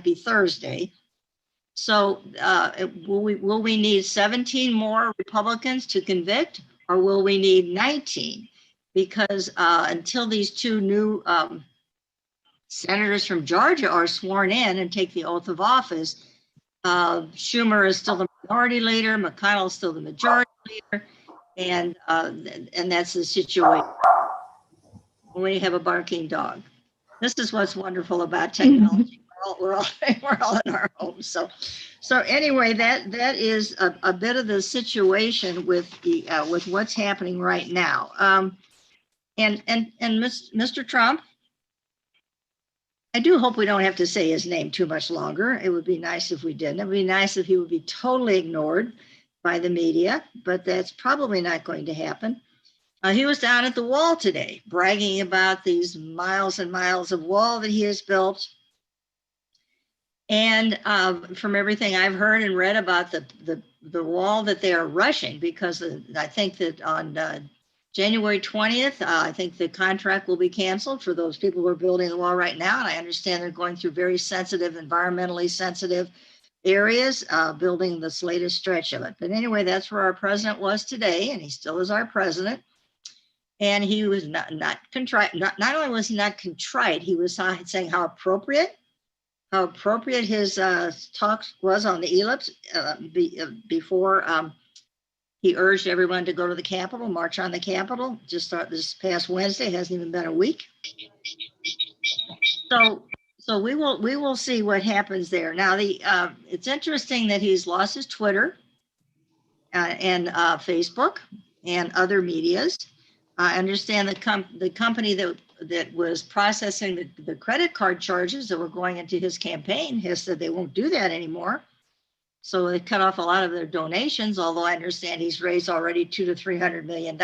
be Thursday. So will we need 17 more Republicans to convict, or will we need 19? Because until these two new senators from Georgia are sworn in and take the oath of office, Schumer is still the minority leader, McConnell is still the majority leader, and that's the situation. We have a barking dog. This is what's wonderful about technology. We're all in our homes. So anyway, that is a bit of the situation with what's happening right now. And Mr. Trump, I do hope we don't have to say his name too much longer. It would be nice if we didn't. It would be nice if he would be totally ignored by the media, but that's probably not going to happen. He was down at the wall today, bragging about these miles and miles of wall that he has built. And from everything I've heard and read about the wall that they are rushing, because I think that on January 20th, I think the contract will be canceled for those people who are building the wall right now. And I understand they're going through very sensitive, environmentally sensitive areas, building this latest stretch of it. But anyway, that's where our president was today, and he still is our president. And he was not contrite. Not only was he not contrite, he was saying how appropriate his talk was on the ellipse before he urged everyone to go to the Capitol, march on the Capitol. Just this past Wednesday, it hasn't even been a week. So we will see what happens there. Now it's interesting that he's lost his Twitter and Facebook and other medias. I understand the company that was processing the credit card charges that were going into his campaign has said they won't do that anymore. So they cut off a lot of their donations, although I understand he's raised already $200 to $300 million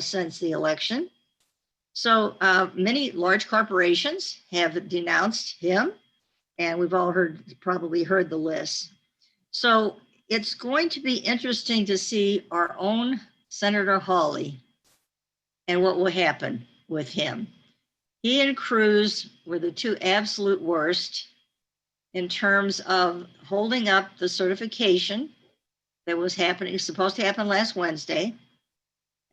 since the election. So many large corporations have denounced him, and we've all probably heard the list. So it's going to be interesting to see our own Senator Hawley and what will happen with him. He and Cruz were the two absolute worst in terms of holding up the certification that was supposed to happen last Wednesday,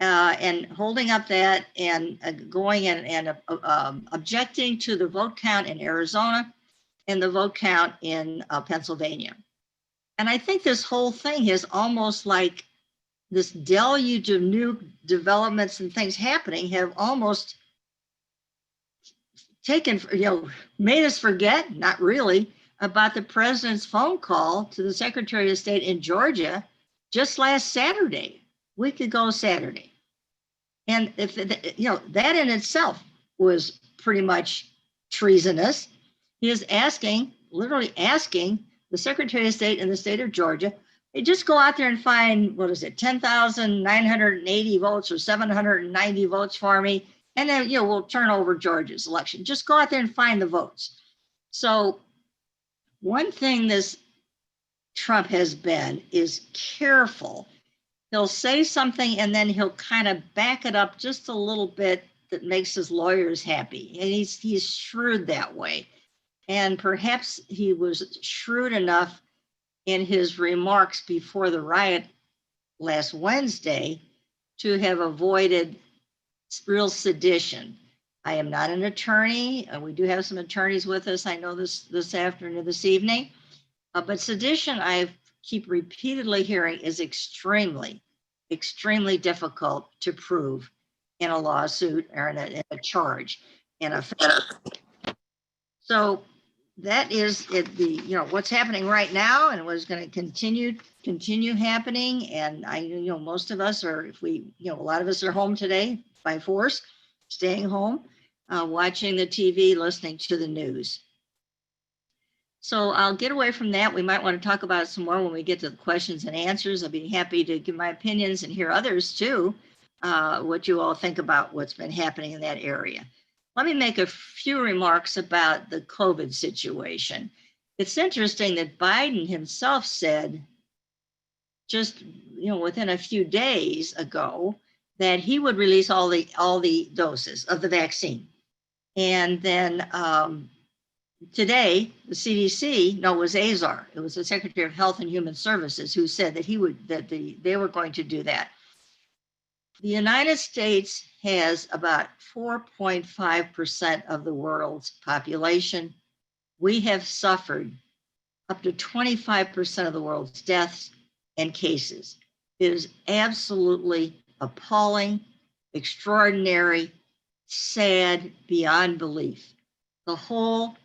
and holding up that and going and objecting to the vote count in Arizona and the vote count in Pennsylvania. And I think this whole thing is almost like this deluge of new developments and things happening have almost made us forget, not really, about the president's phone call to the Secretary of State in Georgia just last Saturday, week ago Saturday. And if that in itself was pretty much treasonous. He is literally asking the Secretary of State in the state of Georgia, hey, just go out there and find, 10,980 votes or 790 votes for me, and then we'll turn over Georgia's election. Just go out there and find the votes. So one thing this Trump has been is careful. He'll say something and then he'll kind of back it up just a little bit that makes his lawyers happy. And he's shrewd that way. And perhaps he was shrewd enough in his remarks before the riot last Wednesday to have avoided real sedition. I am not an attorney. We do have some attorneys with us, I know, this afternoon, this evening. But sedition, I keep repeatedly hearing, is extremely, extremely difficult to prove in a lawsuit or in a charge. So that is what's happening right now, and what's going to continue happening. And most of us are, a lot of us are home today by force, staying home, watching the TV, listening to the news. So I'll get away from that. We might want to talk about it some more when we get to the questions and answers. I'll be happy to give my opinions and hear others too, what you all think about what's been happening in that area. Let me make a few remarks about the COVID situation. It's interesting that Biden himself said just within a few days ago that he would release all the doses of the vaccine. And then Today, the CDC, no, it was Azar. It was the Secretary of Health and Human Services who said that they were going to do that. The United States has about 4.5% of the world's population. We have suffered up to 25% of the world's deaths and cases. It is absolutely appalling, extraordinary, sad, beyond belief. The whole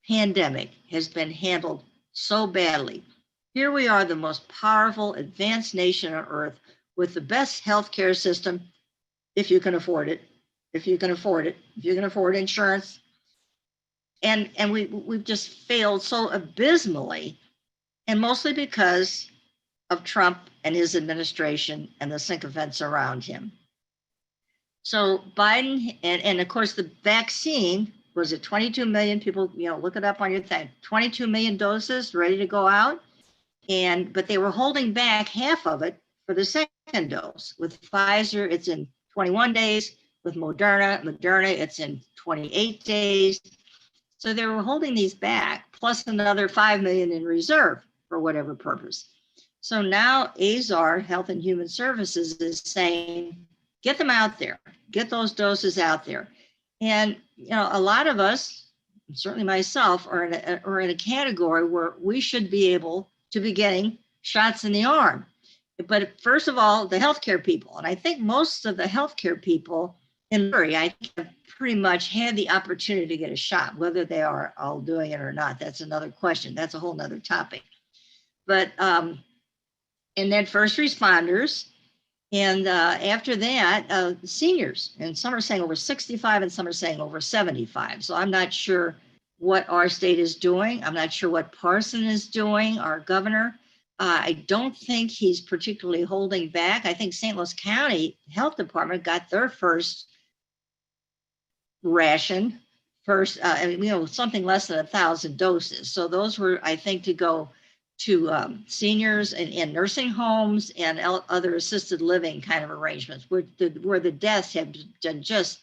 pandemic has been handled so badly. Here we are, the most powerful, advanced nation on earth with the best healthcare system, if you can afford it, if you can afford insurance. And we've just failed so abysmally, and mostly because of Trump and his administration and the sycophants around him. So Biden, and of course the vaccine, was it 22 million people, look it up on your thing, 22 million doses ready to go out. But they were holding back half of it for the second dose. With Pfizer, it's in 21 days. With Moderna, it's in 28 days. So they were holding these back, plus another 5 million in reserve for whatever purpose. So now Azar, Health and Human Services, is saying, get them out there, get those doses out there. And a lot of us, certainly myself, are in a category where we should be able to be getting shots in the arm. But first of all, the healthcare people, and I think most of the healthcare people in Missouri, I think, have pretty much had the opportunity to get a shot. Whether they are all doing it or not, that's another question. That's a whole nother topic. But and then first responders, and after that, seniors, and some are saying over 65 and some are saying over 75. So I'm not sure what our state is doing. I'm not sure what Parson is doing, our governor. I don't think he's particularly holding back. I think St. Louis County Health Department got their first ration, something less than 1,000 doses. So those were, I think, to go to seniors and nursing homes and other assisted living kind of arrangements where the deaths have been just,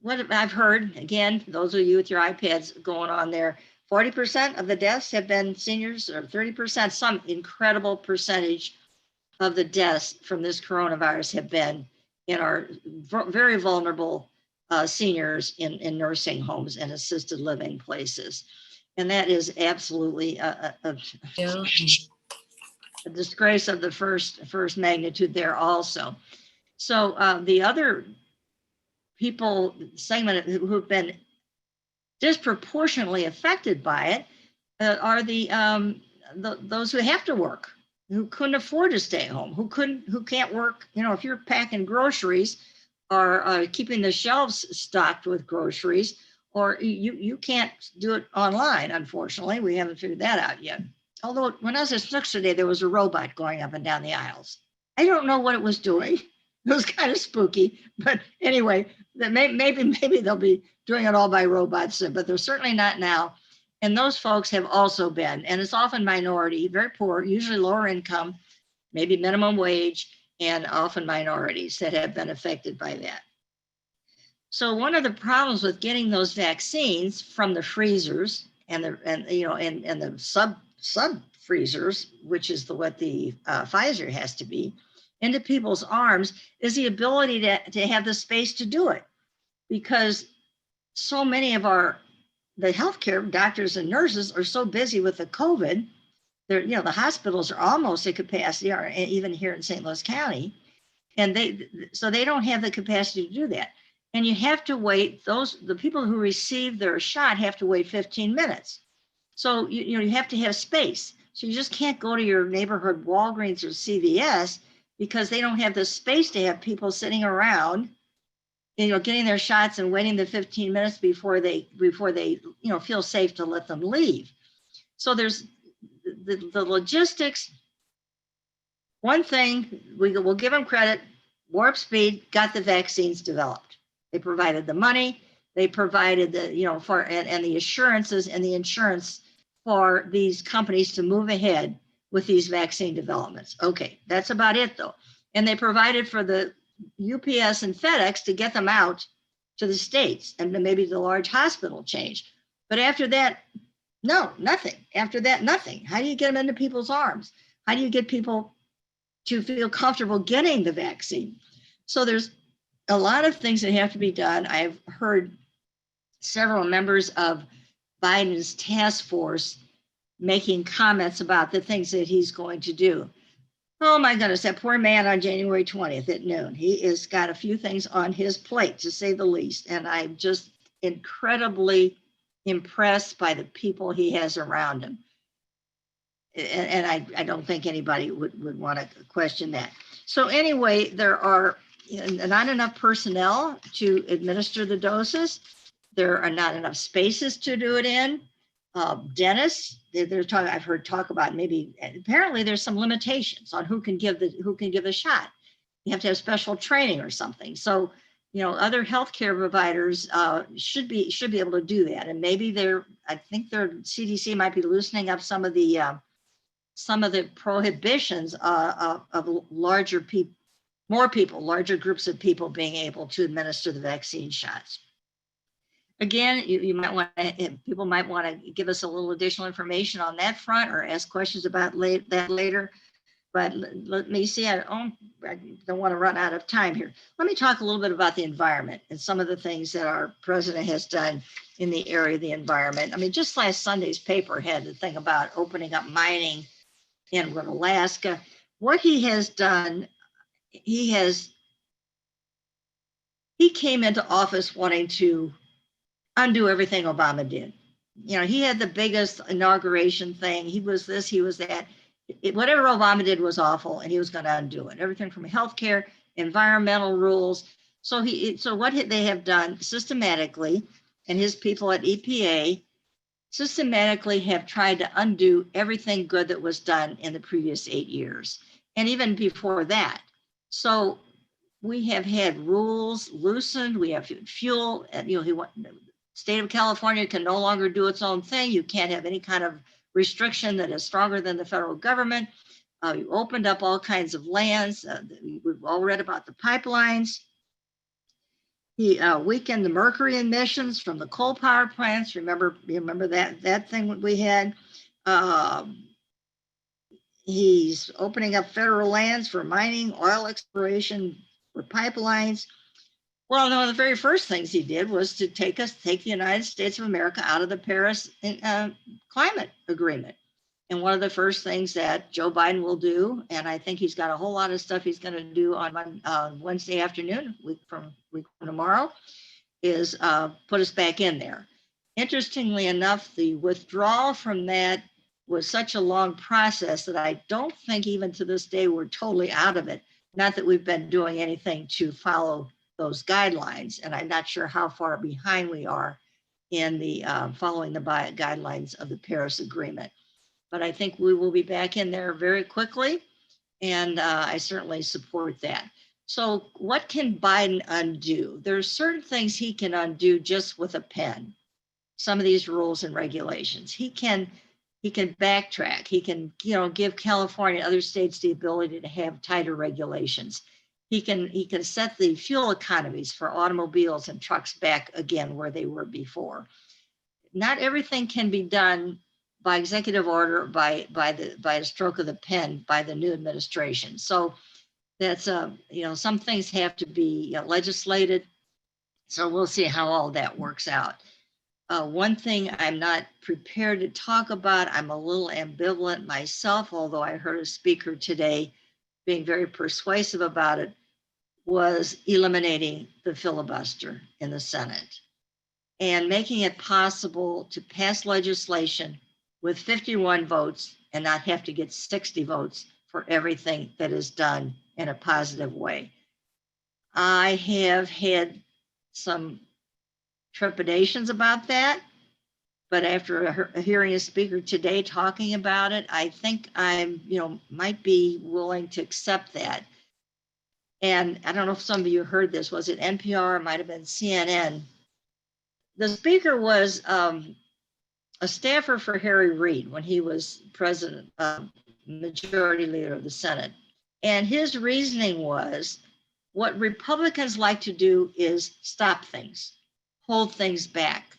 what I've heard, again, those of you with your iPads going on there, 40% of the deaths have been seniors, or 30%, some incredible percentage of the deaths from this coronavirus have been in our very vulnerable seniors in nursing homes and assisted living places. And that is absolutely a disgrace of the first magnitude there also. So the other segment who've been disproportionately affected by it are those who have to work, who couldn't afford to stay home, who can't work. If you're packing groceries or keeping the shelves stocked with groceries, or you can't do it online. Unfortunately, we haven't figured that out yet. Although when I was at Snooks today, there was a robot going up and down the aisles. I don't know what it was doing. It was kind of spooky, but anyway, maybe they'll be doing it all by robots, but they're certainly not now. And those folks have also been, and it's often minority, very poor, usually lower income, maybe minimum wage, and often minorities that have been affected by that. So one of the problems with getting those vaccines from the freezers and the sub freezers, which is what the Pfizer has to be, into people's arms, is the ability to have the space to do it, because so many of the healthcare doctors and nurses are so busy with the COVID. The hospitals are almost at capacity, or even here in St. Louis County, and they don't have the capacity to do that. And you have to wait. The people who receive their shot have to wait 15 minutes. So you have to have space. So you just can't go to your neighborhood Walgreens or CVS because they don't have the space to have people sitting around, getting their shots and waiting the 15 minutes before they feel safe to let them leave. So there's the logistics. One thing, we'll give them credit, Warp Speed got the vaccines developed. They provided the money, they provided and the assurances and the insurance for these companies to move ahead with these vaccine developments. Okay, that's about it though. And they provided for the UPS and FedEx to get them out to the states and maybe the large hospital chains. But after that, no, nothing. After that, nothing. How do you get them into people's arms? How do you get people to feel comfortable getting the vaccine? So there's a lot of things that have to be done. I've heard several members of Biden's task force making comments about the things that he's going to do. Oh my goodness, that poor man on January 20th at noon. He has got a few things on his plate, to say the least. And I'm just incredibly impressed by the people he has around him. And I don't think anybody would want to question that. So anyway, there are not enough personnel to administer the doses. There are not enough spaces to do it in. Dentists, they're talking. I've heard talk about maybe. Apparently, there's some limitations on who can give the shot. You have to have special training or something. So, other healthcare providers should be able to do that. And maybe I think their CDC might be loosening up some of the prohibitions of larger groups of people being able to administer the vaccine shots. Again, people might want to give us a little additional information on that front or ask questions about that later. But let me see, I don't want to run out of time here. Let me talk a little bit about the environment and some of the things that our president has done in the area of the environment. I mean, just last Sunday's paper had the thing about opening up mining in Alaska. What he has done, he came into office wanting to undo everything Obama did. He had the biggest inauguration thing. He was this, he was that. Whatever Obama did was awful, and he was going to undo it. Everything from healthcare, environmental rules. So what they have done systematically, and his people at EPA systematically have tried to undo everything good that was done in the previous 8 years, and even before that. So we have had rules loosened. We have fuel. The state of California can no longer do its own thing. You can't have any kind of restriction that is stronger than the federal government. You opened up all kinds of lands. We've all read about the pipelines. He weakened the mercury emissions from the coal power plants. Remember that thing we had. He's opening up federal lands for mining, oil exploration, for pipelines. Well, one of the very first things he did was to take the United States of America out of the Paris climate agreement. And one of the first things that Joe Biden will do, and I think he's got a whole lot of stuff he's going to do on Wednesday afternoon, week from tomorrow, is put us back in there. Interestingly enough, the withdrawal from that was such a long process that I don't think even to this day we're totally out of it. Not that we've been doing anything to follow those guidelines, and I'm not sure how far behind we are in the following the guidelines of the Paris Agreement. But I think we will be back in there very quickly, and I certainly support that. So what can Biden undo? There's certain things he can undo just with a pen. Some of these rules and regulations. He can backtrack. He can, give California and other states the ability to have tighter regulations. He can set the fuel economies for automobiles and trucks back again where they were before. Not everything can be done by executive order, by a stroke of the pen by the new administration. So that's some things have to be legislated. So we'll see how all that works out. One thing I'm not prepared to talk about, I'm a little ambivalent myself, although I heard a speaker today being very persuasive about it, was eliminating the filibuster in the Senate and making it possible to pass legislation with 51 votes and not have to get 60 votes for everything that is done in a positive way. I have had some trepidations about that, but after hearing a speaker today talking about it, I think I'm, might be willing to accept that. And I don't know if some of you heard this, was it NPR? It might have been CNN. The speaker was a staffer for Harry Reid when he was president, majority leader of the Senate. And his reasoning was, what Republicans like to do is stop things, hold things back.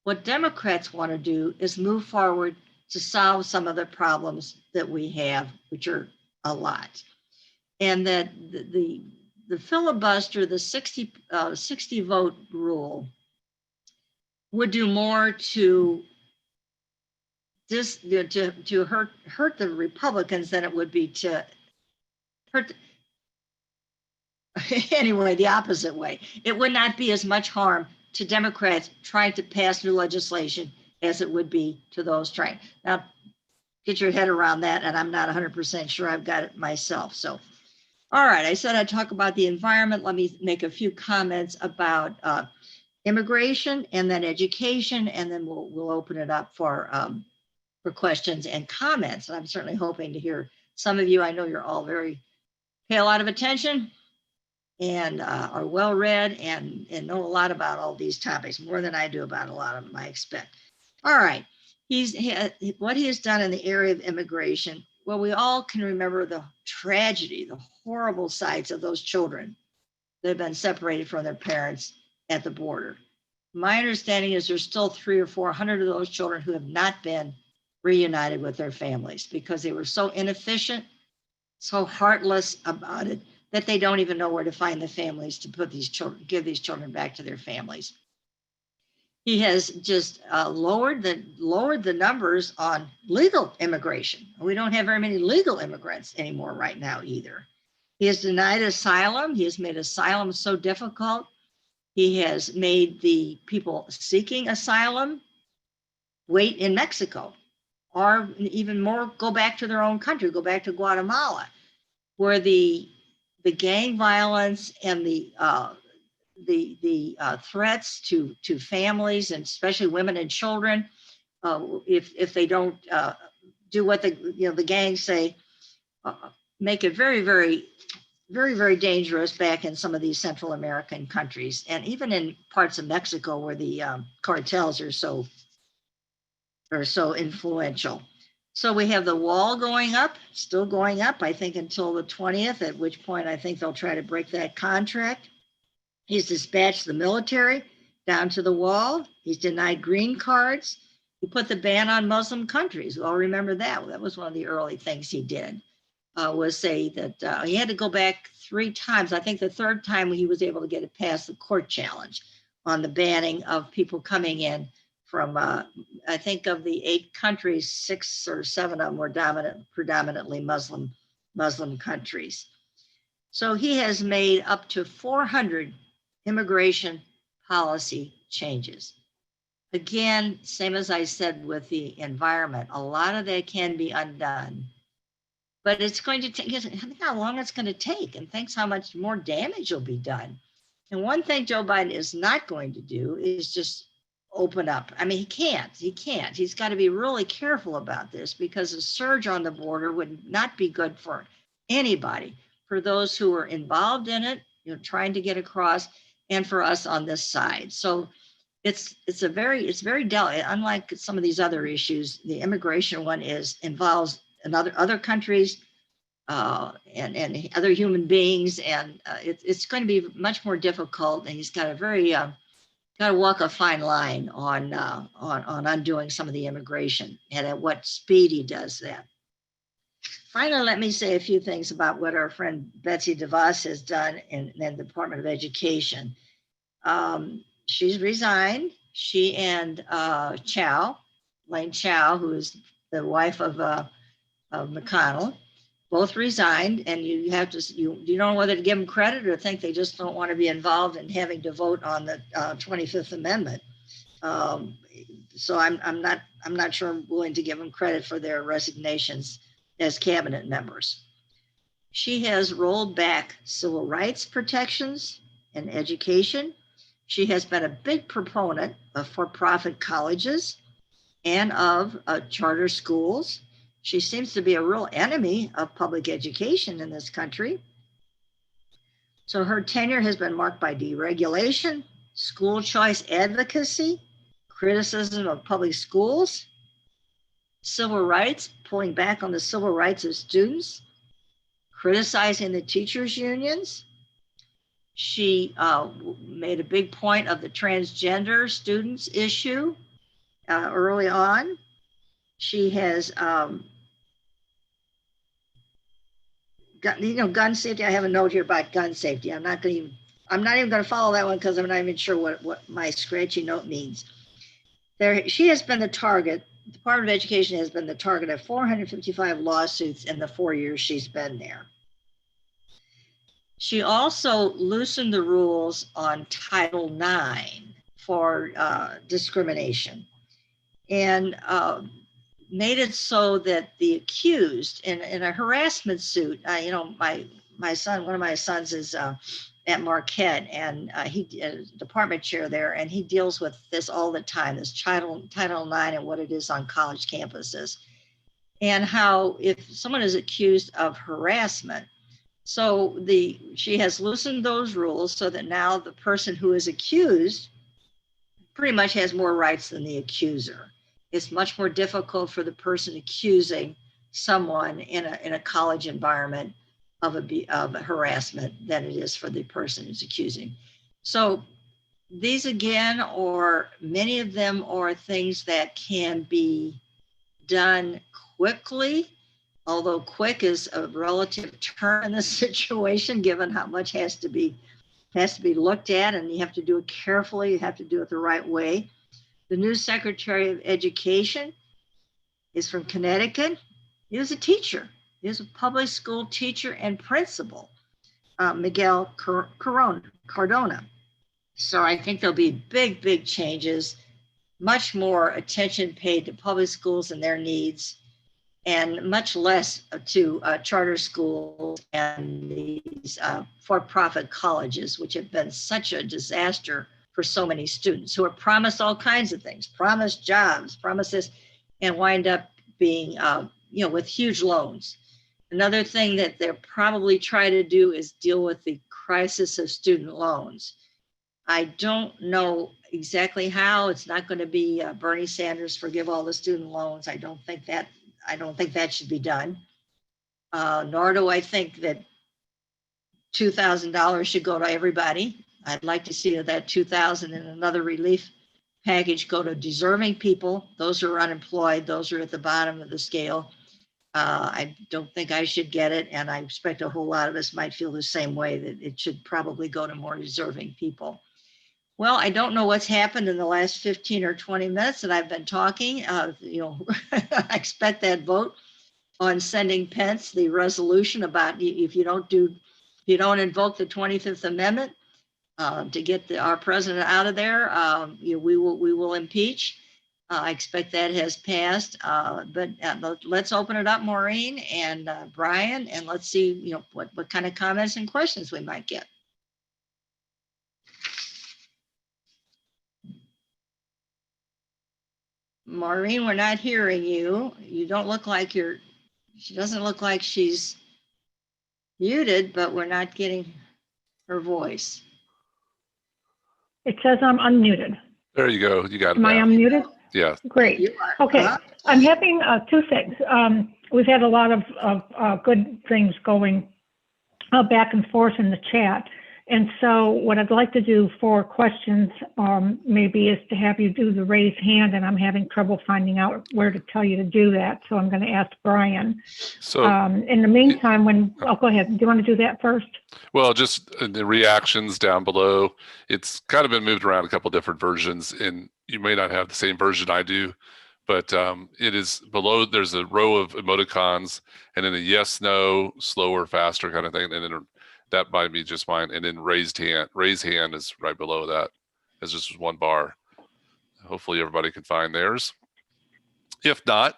What Democrats want to do is move forward to solve some of the problems that we have, which are a lot. And that the filibuster, the 60 vote rule, would do more to to hurt the Republicans than it would be to hurt. Anyway, the opposite way. It would not be as much harm to Democrats trying to pass new legislation as it would be to those trying. Now, get your head around that, and I'm not 100% sure I've got it myself. So, all right, I said I'd talk about the environment. Let me make a few comments about immigration and then education, and then we'll open it up for questions and comments. And I'm certainly hoping to hear some of you. I know you're all pay a lot of attention and are well read and know a lot about all these topics, more than I do about a lot of them, I expect. All right, what he has done in the area of immigration. Well, we all can remember the tragedy, the horrible sights of those children that have been separated from their parents at the border. My understanding is there's still 300 or 400 of those children who have not been reunited with their families because they were so inefficient, so heartless about it, that they don't even know where to find the families to give these children back to their families. He has just lowered the numbers on legal immigration. We don't have very many legal immigrants anymore right now either. He has denied asylum. He has made asylum so difficult. He has made the people seeking asylum wait in Mexico, or even more, go back to their own country, go back to Guatemala, where the gang violence and the threats to families, and especially women and children, if they don't do what the gangs say, make it very, very, very, very dangerous back in some of these Central American countries, and even in parts of Mexico where the cartels are so influential. So we have the wall going up, still going up, I think, until the 20th, at which point I think they'll try to break that contract. He's dispatched the military down to the wall. He's denied green cards. He put the ban on Muslim countries. We all remember that. That was one of the early things he did, was say that he had to go back 3 times. I think the 3rd time he was able to get it past the court challenge on the banning of people coming in from, I think of the 8 countries, 6 or 7 of them were predominantly Muslim countries. So he has made up to 400 immigration policy changes. Again, same as I said with the environment, a lot of that can be undone, but it's going to take, think how long it's going to take, and thinks how much more damage will be done. And one thing Joe Biden is not going to do is just open up. I mean, he can't. He's got to be really careful about this, because a surge on the border would not be good for anybody, for those who are involved in it, trying to get across, and for us on this side. So it's very delicate. Unlike some of these other issues, the immigration one involves other countries and other human beings, and it's going to be much more difficult. And he's got to walk a fine line on undoing some of the immigration, and at what speed he does that. Finally, let me say a few things about what our friend Betsy DeVos has done in the Department of Education. She's resigned. She and Lane Chow, who is the wife of McConnell, both resigned. And you don't know whether to give them credit or think they just don't want to be involved in having to vote on the 25th Amendment. So I'm not sure I'm willing to give them credit for their resignations as cabinet members. She has rolled back civil rights protections in education. She has been a big proponent of for-profit colleges and of charter schools. She seems to be a real enemy of public education in this country. So her tenure has been marked by deregulation, school choice advocacy, criticism of public schools, civil rights, pulling back on the civil rights of students, criticizing the teachers' unions. She made a big point of the transgender students issue, early on. She has, gun safety. I have a note here about gun safety. I'm not even going to follow that one because I'm not even sure what my scratchy note means. She has been the target. The Department of Education has been the target of 455 lawsuits in the 4 years she's been there. She also loosened the rules on Title IX for discrimination, and made it so that the accused in a harassment suit, my son, one of my sons is at Marquette, and he is department chair there, and he deals with this all the time, this Title IX and what it is on college campuses, and how if someone is accused of harassment, so she has loosened those rules so that now the person who is accused pretty much has more rights than the accuser. It's much more difficult for the person accusing someone in a college environment of harassment than it is for the person who's accusing. So these again, or many of them, are things that can be done quickly, although quick is a relative term in this situation, given how much has to be looked at, and you have to do it carefully. You have to do it the right way. The new Secretary of Education is from Connecticut. He was a teacher. He was a public school teacher and principal, Miguel Cardona. So I think there'll be big changes, much more attention paid to public schools and their needs, and much less to charter schools and these for-profit colleges, which have been such a disaster for so many students who are promised all kinds of things, promised jobs, promises, and wind up being, with huge loans. Another thing that they'll probably try to do is deal with the crisis of student loans. I don't know exactly how. It's not going to be Bernie Sanders forgive all the student loans. I don't think that should be done. Nor do I think that $2,000 should go to everybody. I'd like to see that $2,000 and another relief package go to deserving people, those who are unemployed, those who are at the bottom of the scale. I don't think I should get it, and I expect a whole lot of us might feel the same way, that it should probably go to more deserving people. Well, I don't know what's happened in the last 15 or 20 minutes that I've been talking. I expect that vote on sending Pence the resolution about if you don't invoke the 25th Amendment to get our president out of there, we will impeach. I expect that has passed, but let's open it up, Maureen and Brian, and let's see, what kind of comments and questions we might get. Maureen, we're not hearing you. You don't look like she doesn't look like she's muted, but we're not getting her voice. It says I'm unmuted. There you go. You got it. Am I unmuted? Yeah. Great. You are. Okay. I'm having two things. We've had a lot of good things going back and forth in the chat. And so what I'd like to do for questions maybe is to have you do the raise hand, and I'm having trouble finding out where to tell you to do that. So I'm going to ask Brian. So in the meantime, go ahead. Do you want to do that first? Well, just the reactions down below, it's kind of been moved around a couple different versions, and you may not have the same version I do, but it is below. There's a row of emoticons, and then a yes, no, slower, faster kind of thing, and then that might be just mine. And then raise hand is right below that. It's just one bar. Hopefully everybody can find theirs. If not,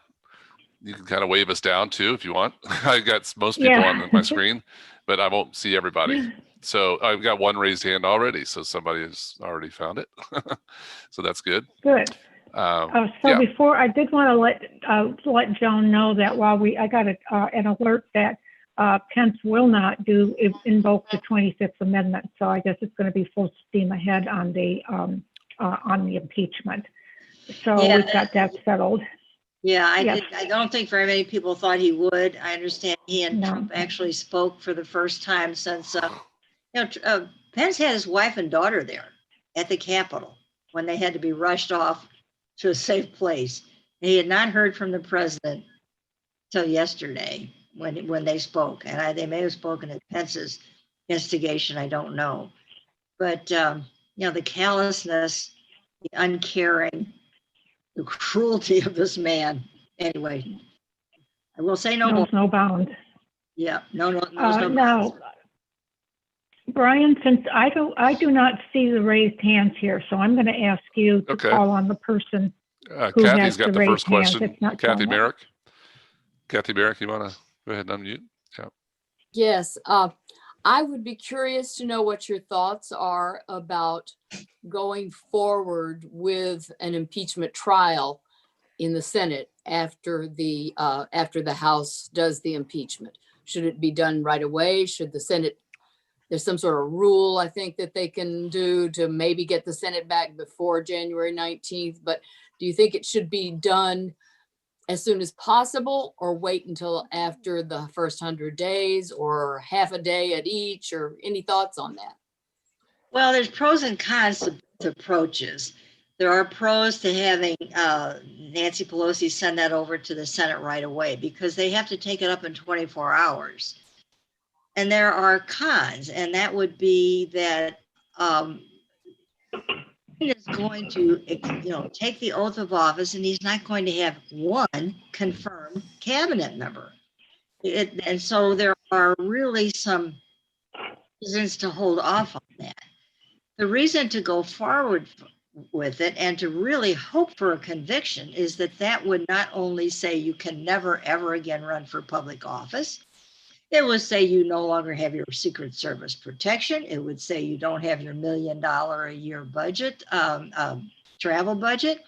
you can kind of wave us down too if you want. I got most people on my screen, but I won't see everybody. So I've got one raised hand already. So somebody has already found it. So that's good. Good. Before, I did want to let Joan know that I got an alert that Pence will not invoke the 25th Amendment. So I guess it's going to be full steam ahead on the impeachment. So we've got that settled. Yeah, I don't think very many people thought he would. I understand he and Trump actually spoke for the first time since, Pence had his wife and daughter there at the Capitol when they had to be rushed off to a safe place. He had not heard from the president till yesterday when they spoke, and they may have spoken at Pence's instigation. I don't know, but the callousness, the uncaring, the cruelty of this man. Anyway, I will say no more. Knows no bounds. Yeah, no, no. Now, Brian, since I do not see the raised hands here, so I'm going to ask you to call on the person who Kathy's has got the the first raised hands. question. It's not Kathy showing up. Merrick. Kathy Merrick, you want to go ahead and unmute? Yeah. Yes, I would be curious to know what your thoughts are about going forward with an impeachment trial in the Senate after the House does the impeachment. Should it be done right away? Should the Senate, there's some sort of rule I think that they can do to maybe get the Senate back before January 19th, but do you think it should be done as soon as possible, or wait until after the first 100 days, or half a day at each, or any thoughts on that? Well, there's pros and cons to both approaches. There are pros to having Nancy Pelosi send that over to the Senate right away because they have to take it up in 24 hours. And there are cons, and that would be that he is going to, take the oath of office, and he's not going to have one confirmed cabinet member. And so there are really some reasons to hold off on that. The reason to go forward with it and to really hope for a conviction is that would not only say you can never, ever again run for public office, it would say you no longer have your Secret Service protection. It would say you don't have your $1 million a year budget, travel budget.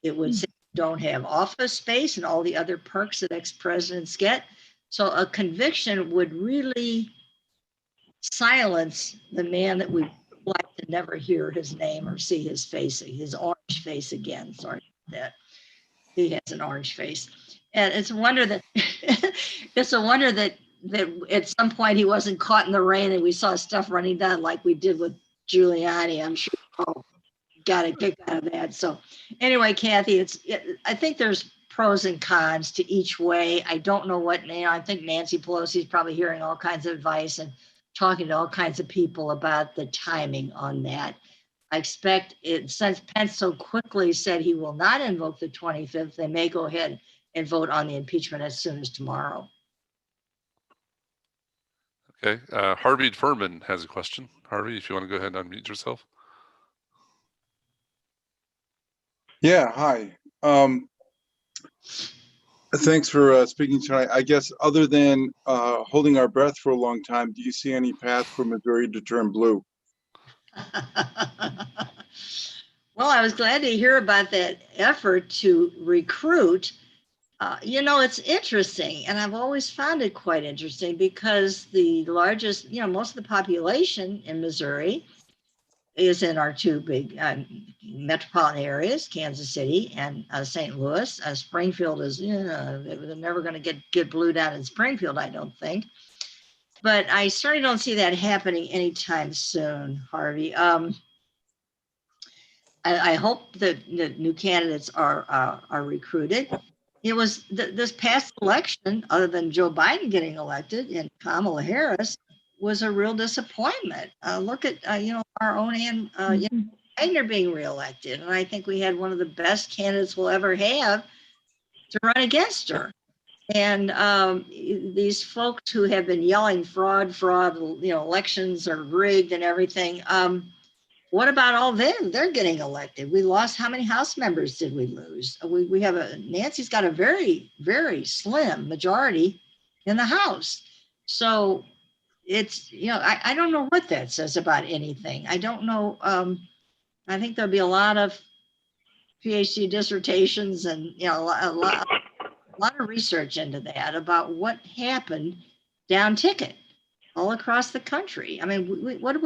It would say you don't have office space and all the other perks that ex-presidents get. So a conviction would really silence the man that we like to never hear his name or see his face, his orange face again. Sorry about that. He has an orange face. And it's a wonder that that at some point he wasn't caught in the rain and we saw stuff running down like we did with Giuliani. I'm sure got a kick out of that. So anyway, Kathy, I think there's pros and cons to each way. I don't know I think Nancy Pelosi is probably hearing all kinds of advice and talking to all kinds of people about the timing on that. I expect since Pence so quickly said he will not invoke the 25th, they may go ahead and vote on the impeachment as soon as tomorrow. Okay. Harvey Furman has a question. Harvey, if you want to go ahead and unmute yourself. Yeah, hi. Thanks for speaking tonight. I guess other than holding our breath for a long time, do you see any path for Missouri to turn blue? Well, I was glad to hear about that effort to recruit. It's interesting, and I've always found it quite interesting because the largest, most of the population in Missouri is in our two big metropolitan areas, Kansas City and St. Louis. Springfield is, they're never going to get blue down in Springfield, I don't think. But I certainly don't see that happening anytime soon, Harvey. I hope that the new candidates are recruited. It was this past election, other than Joe Biden getting elected and Kamala Harris, was a real disappointment. Look at our own Ann Wagner being reelected, and I think we had one of the best candidates we'll ever have to run against her. And these folks who have been yelling fraud, elections are rigged and everything. What about all them? They're getting elected. We lost, how many House members did we lose? We have Nancy's got a very, very slim majority in the House. So it's, I don't know what that says about anything. I don't know. I think there'll be a lot of PhD dissertations and, a lot of research into that about what happened down ticket all across the country. I mean, we got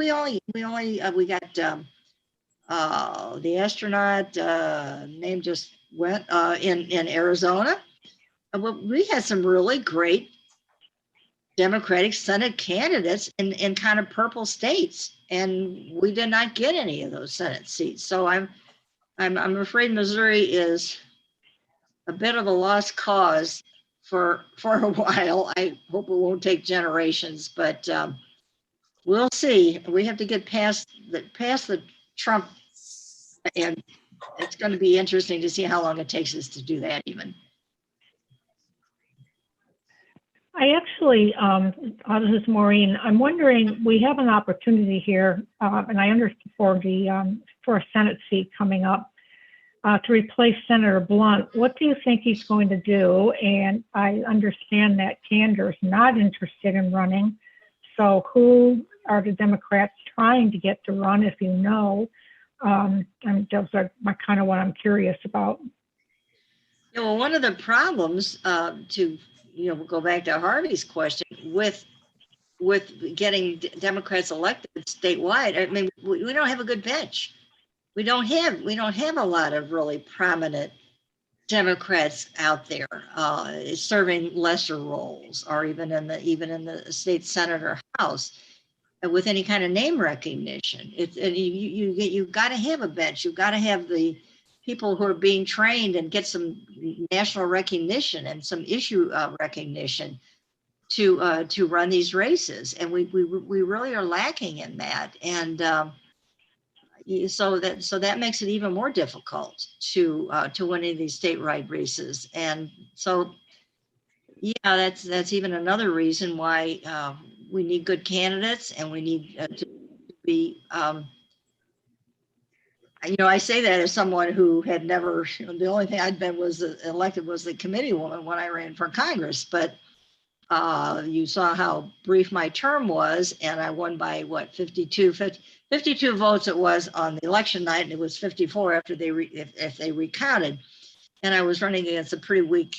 the astronaut name just went in Arizona. We had some really great Democratic Senate candidates in kind of purple states, and we did not get any of those Senate seats. So I'm afraid Missouri is a bit of a lost cause for a while. I hope it won't take generations, but we'll see. We have to get past the Trump, and it's going to be interesting to see how long it takes us to do that even. I actually, this is Maureen. I'm wondering, we have an opportunity here, and I understand for a Senate seat coming up, to replace Senator Blunt. What do you think he's going to do? And I understand that Kander's not interested in running. So who are the Democrats trying to get to run, if you know? And those are kind of what I'm curious about. Yeah, well, one of the problems to go back to Harvey's question with getting Democrats elected statewide. I mean, we don't have a good bench. We don't have a lot of really prominent Democrats out there serving lesser roles, or even in the state Senate or House with any kind of name recognition. You've got to have a bench. You've got to have the people who are being trained and get some national recognition and some issue recognition to run these races, and we really are lacking in that. And so that makes it even more difficult to win any of these statewide races. And so, yeah, that's even another reason why we need good candidates, and we need to be. I say that as someone who had never. The only thing I'd been was elected was the committee woman when I ran for Congress, but you saw how brief my term was, and I won by 52 votes it was on the election night, and it was 54 after if they recounted. And I was running against a pretty weak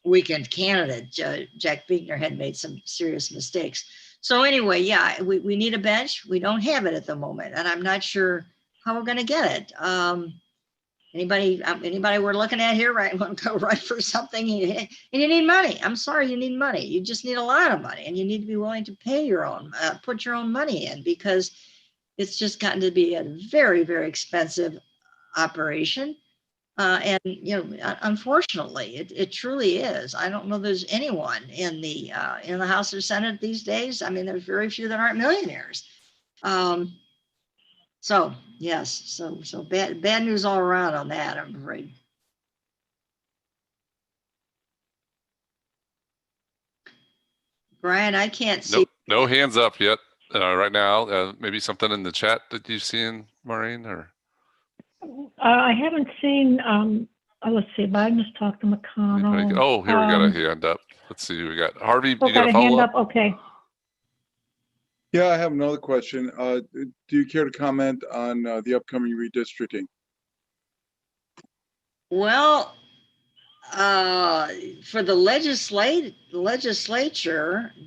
weekend candidate. Jack Biegner had made some serious mistakes. So anyway, yeah, we need a bench. We don't have it at the moment, and I'm not sure how we're going to get it. Anybody we're looking at here, right? Want to go run for something, and you need money. I'm sorry, you need money. You just need a lot of money, and you need to be willing to pay your own, put your own money in, because it's just gotten to be a very, very expensive operation. And unfortunately, it truly is. I don't know there's anyone in the House or Senate these days. I mean, there's very few that aren't millionaires. So yes, so bad news all around on that, I'm afraid. Brian, I can't see. Nope, no hands up yet right now. Maybe something in the chat that you've seen, Maureen, or? I haven't seen. Let's see. Biden just talked to McConnell. Oh, here we got a hand up. Let's see. We got Harvey. You got got a hand follow up. up? Okay. Yeah, I have another question. Do you care to comment on the upcoming redistricting? Well, for the legislature,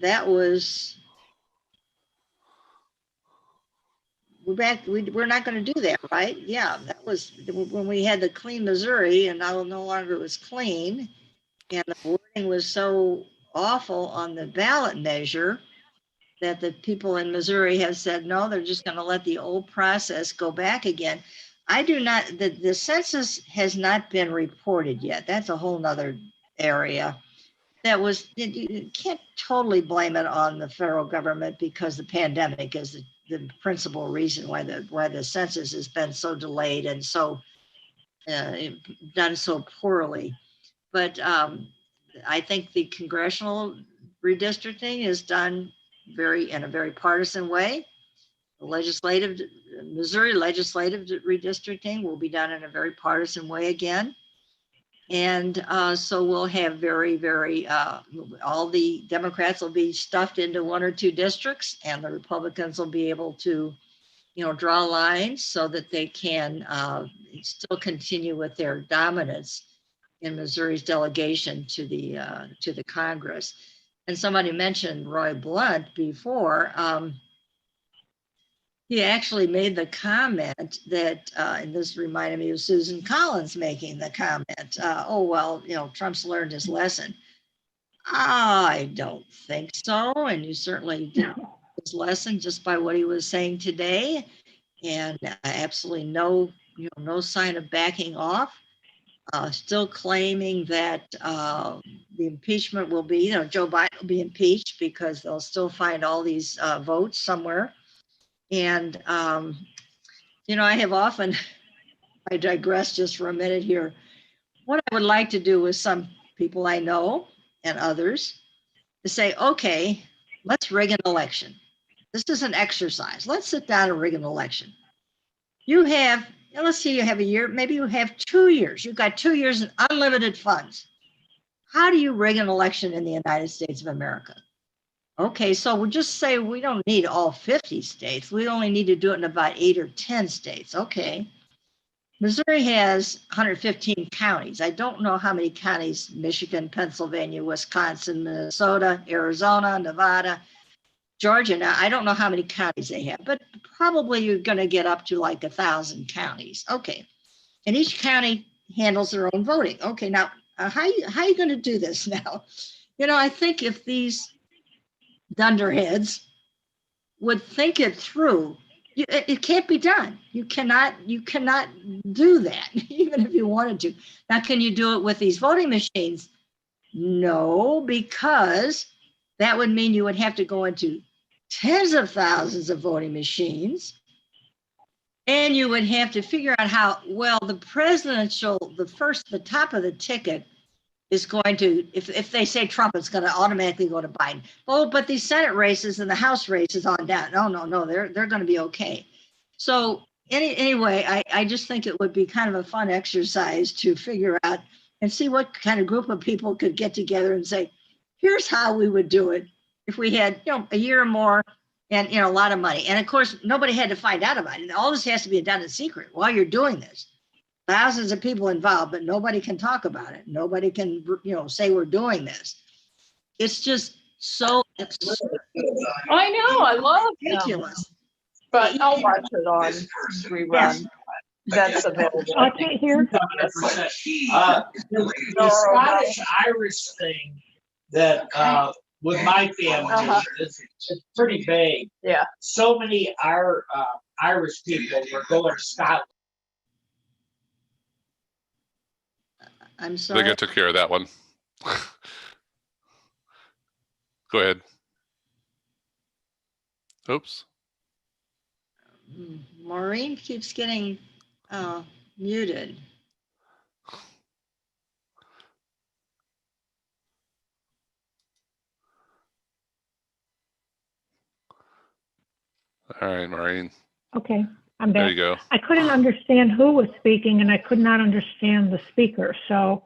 that was we're not going to do that, right? Yeah, that was when we had the Clean Missouri, and now no longer it was clean, and the wording was so awful on the ballot measure that the people in Missouri have said, no, they're just going to let the old process go back again. I do not, the census has not been reported yet. That's a whole nother area. You can't totally blame it on the federal government, because the pandemic is the principal reason why the census has been so delayed and so done so poorly. But I think the congressional redistricting is done in a very partisan way. The Missouri legislative redistricting will be done in a very partisan way again. And so we'll have very, very, all the Democrats will be stuffed into one or two districts, and the Republicans will be able to, draw lines so that they can still continue with their dominance in Missouri's delegation to the Congress. And somebody mentioned Roy Blunt before. He actually made the comment that, and this reminded me of Susan Collins making the comment, oh, well, Trump's learned his lesson. I don't think so. And you certainly didn't learn his lesson just by what he was saying today. And absolutely no no sign of backing off, still claiming that the impeachment will be, Joe Biden will be impeached because they'll still find all these votes somewhere. And, I have often, I digress just for a minute here. What I would like to do with some people I know and others to say, okay, let's rig an election. This is an exercise. Let's sit down and rig an election. You have, let's say you have a year, maybe you have 2 years. You've got 2 years in unlimited funds. How do you rig an election in the United States of America? Okay, so we'll just say we don't need all 50 states. We only need to do it in about 8 or 10 states. Okay. Missouri has 115 counties. I don't know how many counties, Michigan, Pennsylvania, Wisconsin, Minnesota, Arizona, Nevada, Georgia. Now, I don't know how many counties they have, but probably you're going to get up to like 1,000 counties. Okay. And each county handles their own voting. Okay. Now, how are you going to do this now? I think if these dunderheads would think it through, it can't be done. You cannot do that, even if you wanted to. Now, can you do it with these voting machines? No, because that would mean you would have to go into tens of thousands of voting machines. And you would have to figure out how, well, the top of the ticket is going to, if they say Trump, it's going to automatically go to Biden. Oh, but these Senate races and the House races on down. No, they're going to be okay. So anyway, I just think it would be kind of a fun exercise to figure out and see what kind of group of people could get together and say, here's how we would do it if we had, a year or more and, a lot of money. And of course, nobody had to find out about it. All this has to be done in secret while you're doing this. Thousands of people involved, but nobody can talk about it. Nobody can, say we're doing this. It's just so absurd. I know, I love them, Ridiculous. but I'll watch it on rerun. That's available. I can't hear. The Scottish Irish thing that with my family is pretty vague. Yeah. So many Irish people were going to Scotland. I'm I sorry. think I took care of that one. Go ahead. Oops. Maureen keeps getting muted. All right, Maureen. Okay, I'm There back. you go. I couldn't understand who was speaking and I could not understand the speaker. So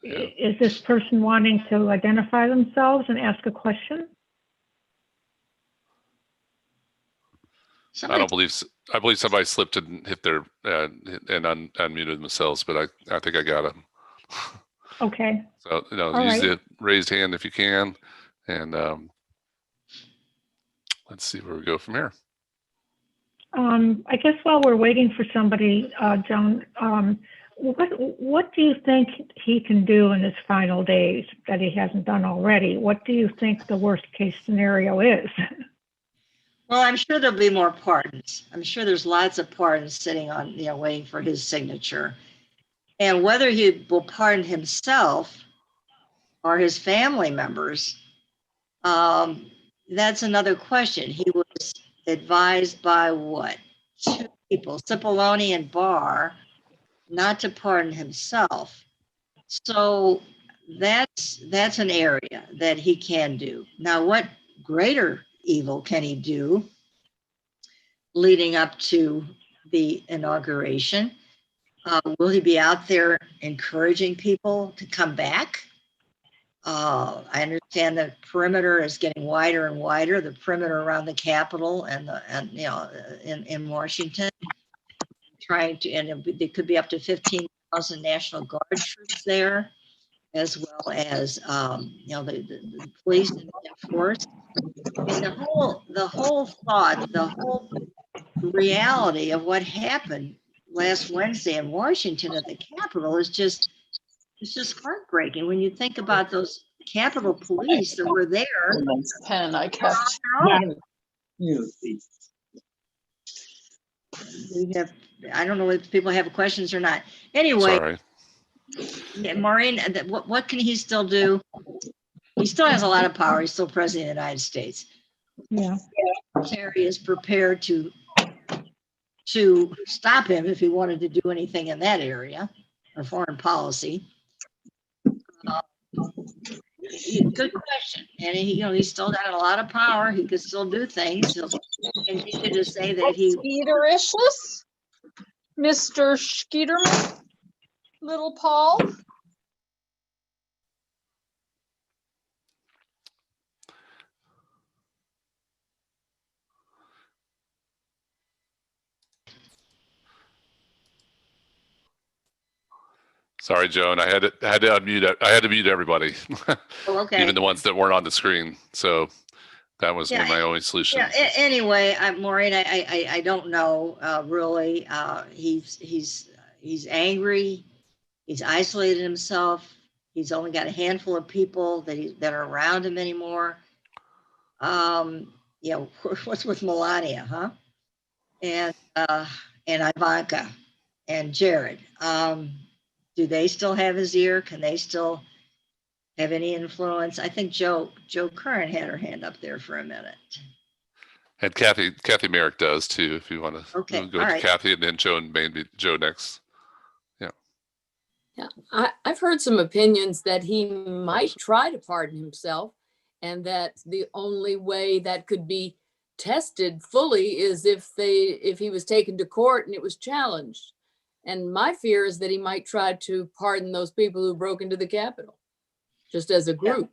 Yeah. is this person wanting to identify themselves and ask a question? I believe somebody slipped and hit their and unmuted themselves, but I think I got them. Okay. So All use right. the raised hand if you can, and let's see where we go from here. I guess while we're waiting for somebody, Joan, what do you think he can do in his final days that he hasn't done already? What do you think the worst case scenario is? Well, I'm sure there'll be more pardons. I'm sure there's lots of pardons sitting on, waiting for his signature. And whether he will pardon himself or his family members, that's another question. He was advised by what? 2 people, Cipollone and Barr, not to pardon himself. So that's an area that he can do. Now, what greater evil can he do leading up to the inauguration? Will he be out there encouraging people to come back? I understand the perimeter is getting wider and wider, the perimeter around the Capitol and in Washington, trying to, and it could be up to 15,000 National Guard troops there, as well as the police and force. I mean, the whole thought, the whole reality of what happened last Wednesday in Washington at the Capitol is just, it's just heartbreaking when you think about those Capitol police that were there. Nice pen I kept. We have I don't know if people have questions or not. Anyway, Sorry. yeah, Maureen, what can he still do? He still has a lot of power. He's still president of the United States. Yeah. Terry is prepared to stop him if he wanted to do anything in that area or foreign policy. Good question. And he, he's still got a lot of power. He could still do things. He'll continue to say that he. Skeetericious, Mr. Skeeterman, little Paul. Sorry, Joan. I had to unmute. I had to mute everybody, Oh, okay. even the ones that weren't on the screen. So that was Yeah, my only solution. Yeah. Anyway, Maureen, I don't know really. He's angry. He's isolated himself. He's only got a handful of people that are around him anymore. What's with Melania, huh? And Ivanka and Jared. Do they still have his ear? Can they still have any influence? I think Joe Curran had her hand up there for a minute. And Kathy Merrick does too, if you want to Okay, go all to right. Kathy and then Joan, maybe Joe next. Yeah, I've heard some opinions that he might try to pardon himself, and that the only way that could be tested fully is if he was taken to court and it was challenged. And my fear is that he might try to pardon those people who broke into the Capitol, just as a group.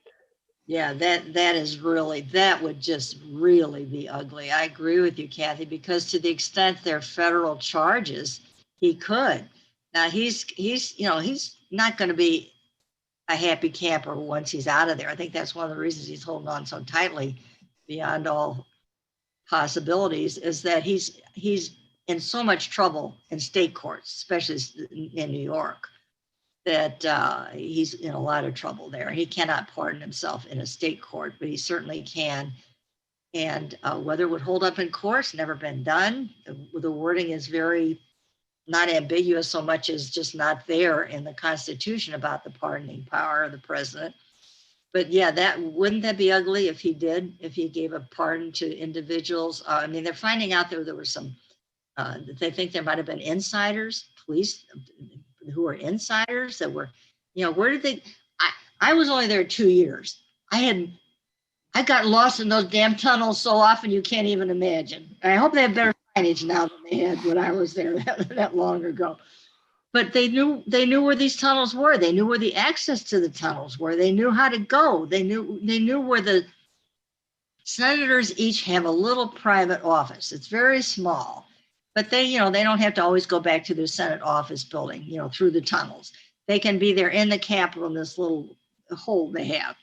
Yeah, that would just really be ugly. I agree with you, Kathy, because to the extent they're federal charges, he could. Now he's not going to be a happy camper once he's out of there. I think that's one of the reasons he's holding on so tightly beyond all possibilities, is that he's in so much trouble in state courts, especially in New York, that he's in a lot of trouble there. He cannot pardon himself in a state court, but he certainly can. And whether it would hold up in court's never been done. The wording is very not ambiguous so much as just not there in the Constitution about the pardoning power of the president. But yeah, wouldn't that be ugly if he gave a pardon to individuals? I mean, they're finding out there were some, they think there might have been insiders, police who were insiders that were, where did they, I was only there 2 years. I got lost in those damn tunnels so often you can't even imagine. I hope they have better signage now than they had when I was there that long ago. But they knew where these tunnels were. They knew where the access to the tunnels were. They knew how to go. They knew where the senators each have a little private office. It's very small, but they don't have to always go back to their Senate office building, through the tunnels. They can be there in the Capitol in this little hole they have.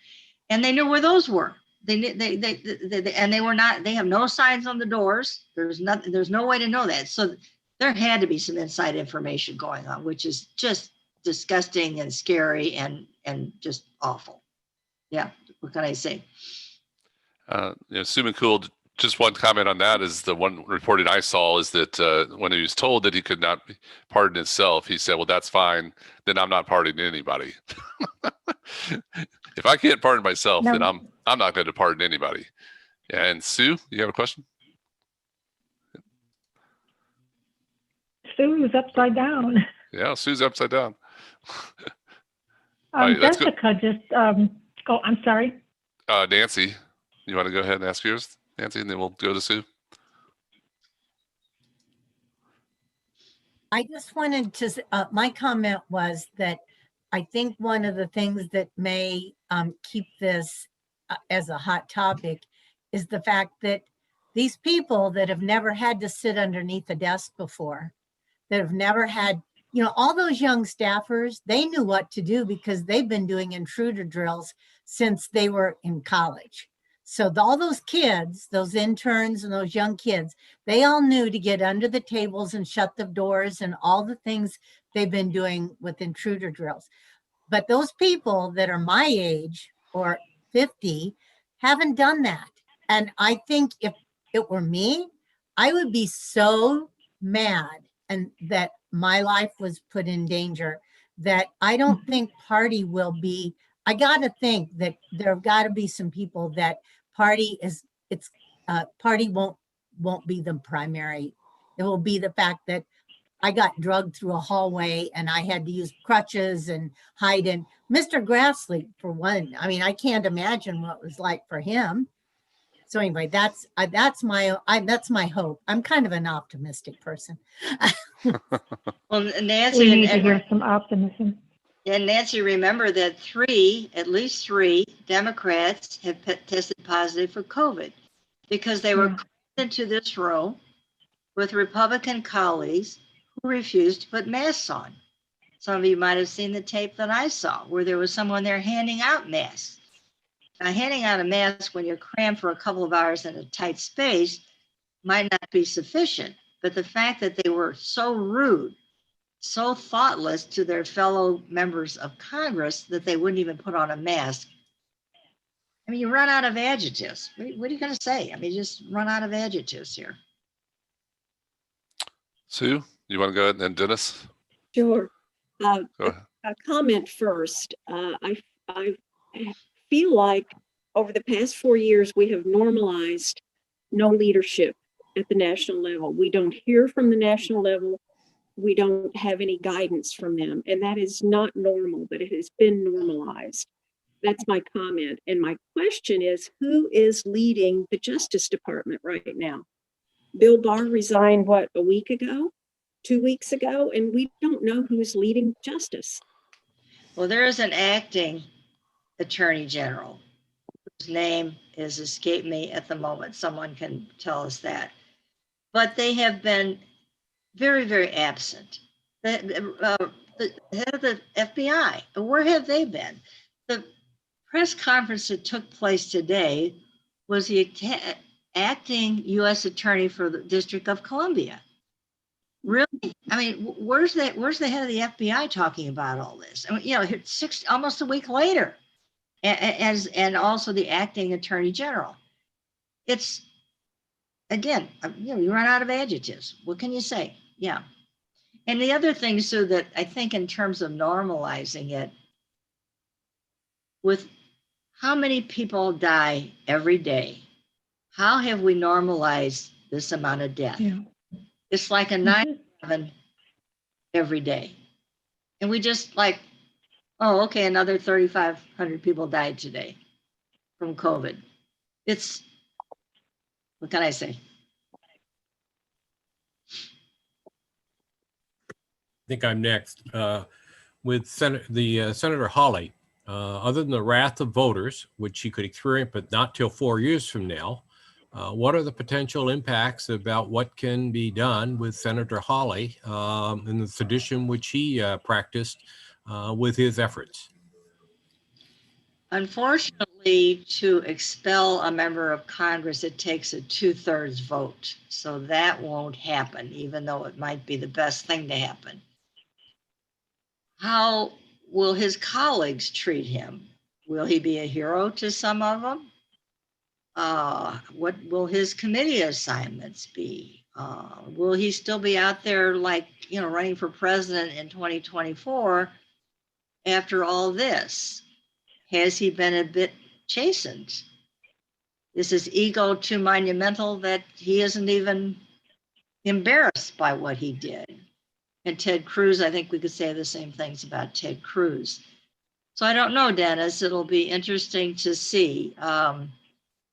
And they knew where those were. They were not, they have no signs on the doors. There's no way to know that. So there had to be some inside information going on, which is just disgusting and scary and just awful. Yeah, what can I say? Sue McCool, just one comment on that is the one reporting I saw is that when he was told that he could not pardon himself, he said, well, that's fine. Then I'm not pardoning anybody. If I can't pardon myself, then I'm not going to pardon anybody. And Sue, you have a question? Sue's upside down. Yeah, Sue's upside down. right, Jessica just, I'm sorry. Nancy, you want to go ahead and ask yours, Nancy, and then we'll go to Sue? I just wanted to, my comment was that I think one of the things that may keep this as a hot topic is the fact that these people that have never had to sit underneath a desk before, that have never had, all those young staffers, they knew what to do because they've been doing intruder drills since they were in college. So all those kids, those interns and those young kids, they all knew to get under the tables and shut the doors and all the things they've been doing with intruder drills. But those people that are my age or 50 haven't done that. And I think if it were me, I would be so mad and that my life was put in danger, that I don't think party will be, I gotta think that there have gotta be some people that party won't be the primary. It will be the fact that I got drugged through a hallway and I had to use crutches and hide in. Mr. Grassley, for one, I mean, I can't imagine what it was like for him. So anyway, that's my hope. I'm kind of an optimistic person. Well, We Nancy need to and, hear some optimism. Nancy, remember that at least three Democrats have tested positive for COVID because they were Yeah. crammed into this row with Republican colleagues who refused to put masks on. Some of you might have seen the tape that I saw where there was someone there handing out masks. Now, handing out a mask when you're crammed for a couple of hours in a tight space might not be sufficient, but the fact that they were so rude, so thoughtless to their fellow members of Congress that they wouldn't even put on a mask. I mean, you run out of adjectives. What are you going to say? I mean, you just run out of adjectives here. Sue, you want to go ahead and then Dennis? Sure. Go ahead. A comment first. I feel like over the past 4 years, we have normalized no leadership at the national level. We don't hear from the national level. We don't have any guidance from them. And that is not normal, but it has been normalized. That's my comment. And my question is, who is leading the Justice Department right now? Bill Barr resigned, what, a week ago? 2 weeks ago? And we don't know who's leading justice. Well, there is an acting attorney general whose name has escaped me at the moment. Someone can tell us that. But they have been very, very absent. The head of the FBI, where have they been? The press conference that took place today was the acting U.S. attorney for the District of Columbia. Really? I mean, where's the head of the FBI talking about all this? I mean, almost a week later, and also the acting attorney general. It's, again, you run out of adjectives. What can you say? Yeah. And the other thing, Sue, that I think in terms of normalizing it, with how many people die every day, how have we normalized this amount of death? Yeah. It's like a 9/11 every day. And we just like, oh, okay, another 3,500 people died today from COVID. It's, what can I say? I think I'm next. With Senator Hawley, other than the wrath of voters, which she could experience, but not till 4 years from now, what are the potential impacts about what can be done with Senator Hawley and the tradition which he practiced with his efforts? Unfortunately, to expel a member of Congress, it takes a 2/3 vote. So that won't happen, even though it might be the best thing to happen. How will his colleagues treat him? Will he be a hero to some of them? What will his committee assignments be? Will he still be out there like, running for president in 2024 after all this? Has he been a bit chastened? Is his ego too monumental that he isn't even embarrassed by what he did? And Ted Cruz, I think we could say the same things about Ted Cruz. So I don't know, Dennis. It'll be interesting to see.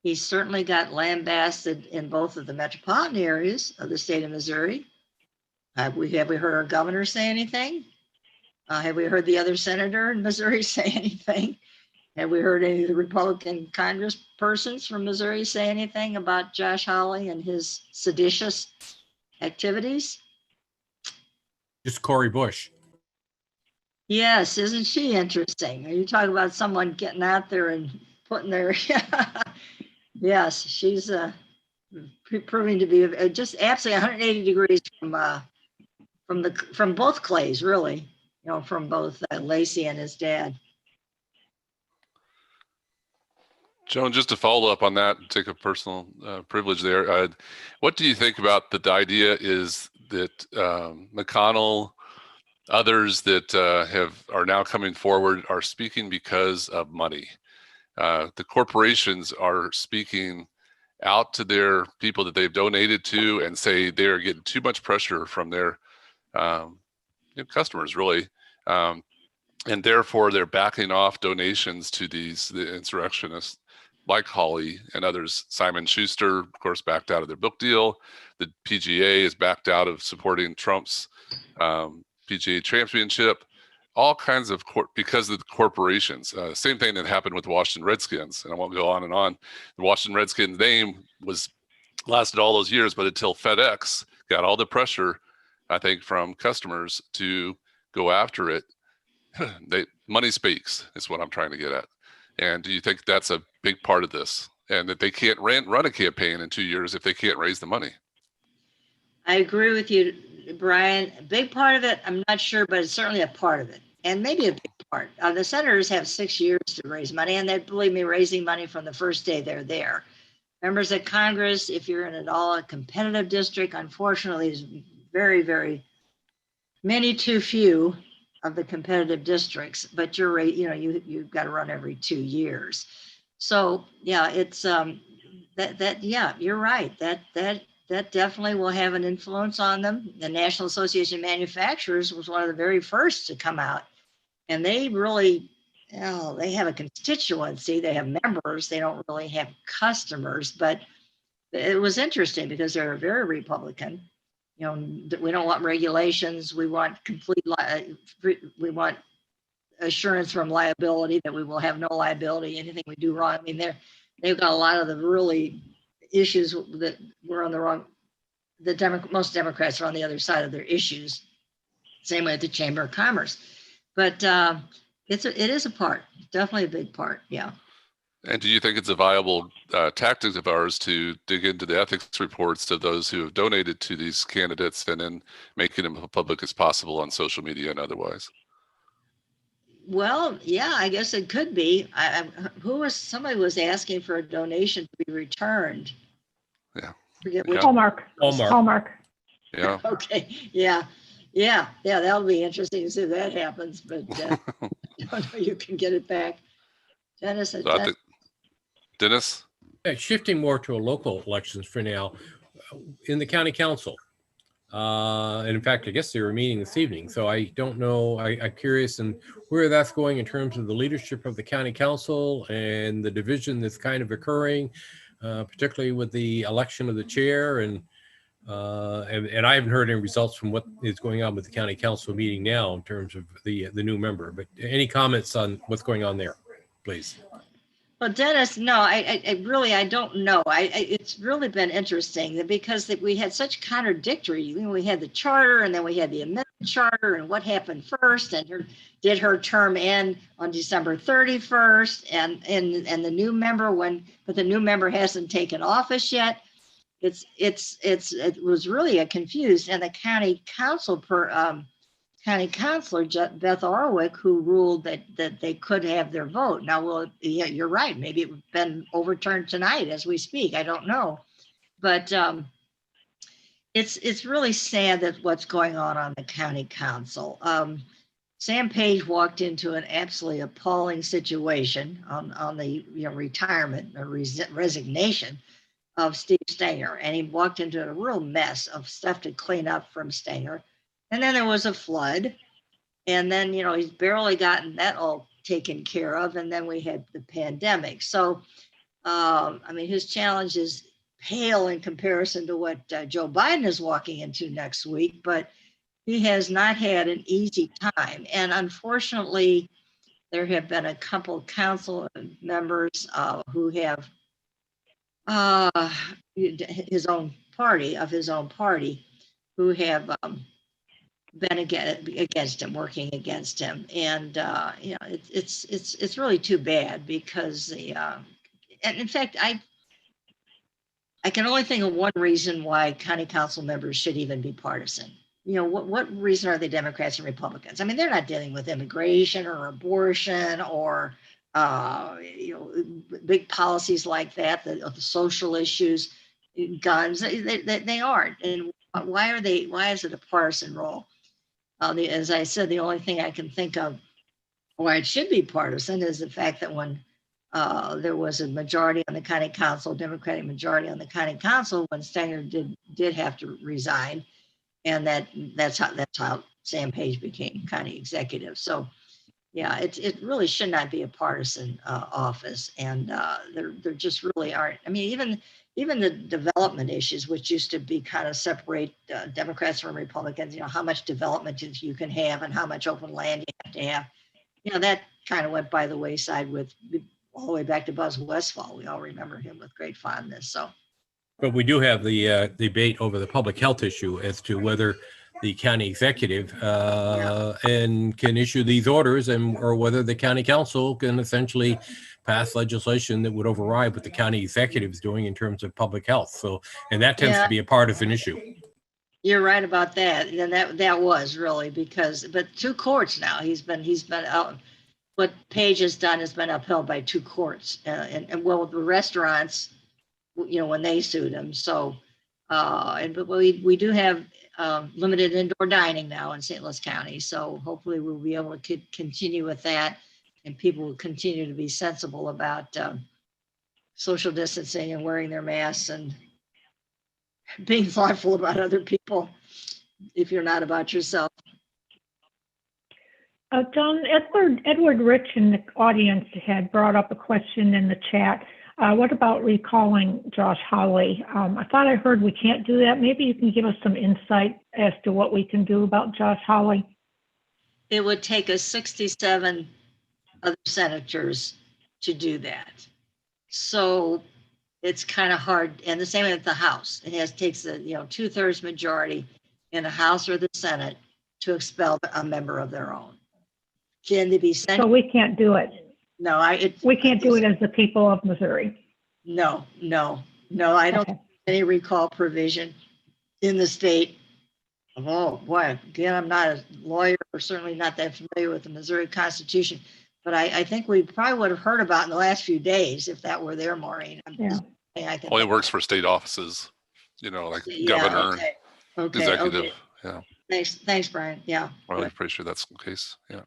He certainly got lambasted in both of the metropolitan areas of the state of Missouri. Have we heard our governor say anything? Have we heard the other senator in Missouri say anything? Have we heard any of the Republican congresspersons from Missouri say anything about Josh Hawley and his seditious activities? Just Cori Bush. Yes, isn't she interesting? Are you talking about someone getting out there and putting their, yes, she's proving to be just absolutely 180 degrees from both Clays, really, from both Lacey and his dad. Joan, just to follow up on that, take a personal privilege there. What do you think about the idea is that McConnell, others that are now coming forward are speaking because of money. The corporations are speaking out to their people that they've donated to and say they're getting too much pressure from their customers, really. And therefore, they're backing off donations to the insurrectionists like Hawley and others. Simon Schuster, of course, backed out of their book deal. The PGA is backed out of supporting Trump's PGA championship. All kinds of because of the corporations. Same thing that happened with the Washington Redskins, and I won't go on and on. The Washington Redskins name lasted all those years, but until FedEx got all the pressure, I think, from customers to go after it, money speaks is what I'm trying to get at. And do you think that's a big part of this, and that they can't run a campaign in 2 years if they can't raise the money? I agree with you, Brian. A big part of it, I'm not sure, but it's certainly a part of it, and maybe a big part. The senators have 6 years to raise money, and they, believe me, raising money from the first day they're there. Members of Congress, if you're in a competitive district, unfortunately, is very, very many too few of the competitive districts, but you're right, you've got to run every 2 years. So yeah, it's yeah, you're right. That definitely will have an influence on them. The National Association of Manufacturers was one of the very first to come out, and they really, they have a constituency, they have members, they don't really have customers, but it was interesting because they're very Republican. We don't want regulations. We want we want assurance from liability that we will have no liability, anything we do wrong. I mean, they've got a lot of the really issues that were on the wrong. Most Democrats are on the other side of their issues. Same way at the Chamber of Commerce, but it is a part, definitely a big part. Yeah. And do you think it's a viable tactic of ours to dig into the ethics reports of those who have donated to these candidates and then making them as public as possible on social media and otherwise? Well, yeah, I guess it could be. Somebody was asking for a donation to be returned. Yeah. Forget which. Hallmark. Yeah. Okay. Yeah. That'll be interesting to see if that happens, but I don't know, you can get it back. Dennis? Shifting more to a local elections for now, in the county council. And in fact, I guess they were meeting this evening. So I don't know, I'm curious and where that's going in terms of the leadership of the county council and the division that's kind of occurring, particularly with the election of the chair. And I haven't heard any results from what is going on with the county council meeting now in terms of the new member. But any comments on what's going on there, please? Well, Dennis, no, I don't know. It's really been interesting because we had such contradictory. We had the charter, and then we had the amendment charter, and what happened first, and did her term end on December 31st, and the new member but the new member hasn't taken office yet. It was really a confused, and the county council County Councilor Beth Orwick, who ruled that they could have their vote. Now, well, yeah, you're right. Maybe it's been overturned tonight as we speak. I don't know, but it's really sad that what's going on the County Council. Sam Page walked into an absolutely appalling situation on the retirement or resignation of Steve Stenger, and he walked into a real mess of stuff to clean up from Stenger. And then there was a flood, and then, he's barely gotten that all taken care of. And then we had the pandemic. So, his challenges pale in comparison to what Joe Biden is walking into next week, but he has not had an easy time. And unfortunately, there have been a couple council members who have his own party, who have been against him, working against him, and it's really too bad because and in fact I can only think of one reason why county council members should even be partisan. What reason are they Democrats and Republicans? I mean, they're not dealing with immigration or abortion or big policies like that, the social issues, guns. They aren't. And why is it a partisan role? As I said, the only thing I can think of why it should be partisan is the fact that when there was a majority on the county council, Democratic majority on the county council, when Stenger did have to resign, and that's how Sam Page became county executive. So yeah, it really should not be a partisan office, and there just really aren't. I mean, even the development issues, which used to be kind of separate Democrats from Republicans, you know, how much development you can have and how much open land you have to have, you know, that kind of went by the wayside with all the way back to Buzz Westfall. We all remember him with great fondness. So, But we do have the debate over the public health issue as to whether the county executive and can issue these orders, and or whether the county council can essentially pass legislation that would override what the county executive is doing in terms of public health. So, and that tends to be a partisan issue. you're right about that. And that was really but two courts now. He's been out. What Page has done has been upheld by two courts, and well, the restaurants, you know, when they sued him. So, but we do have limited indoor dining now in St. Louis County. So hopefully we'll be able to continue with that, and people will continue to be sensible about social distancing and wearing their masks and being thoughtful about other people if you're not about yourself. John, Edward Rich in the audience had brought up a question in the chat. What about recalling Josh Hawley? I thought I heard we can't do that. Maybe you can give us some insight as to what we can do about Josh Hawley. It would take us 67 other senators to do that. So it's kind of hard. And the same with the House. Takes a 2/3 majority in the House or the Senate to expel a member of their own. Can they be sent? So we can't do it. No, we can't do it as the people of Missouri. No, I don't have any recall provision in the state. Oh boy, again, I'm not a lawyer, or certainly not that familiar with the Missouri Constitution, but I think we probably would have heard about in the last few days if that were there, Maureen. Only works for state offices, you know, like governor, executive. Yeah. Thanks, Brian. Yeah. Well, I'm pretty sure that's the case. Yeah.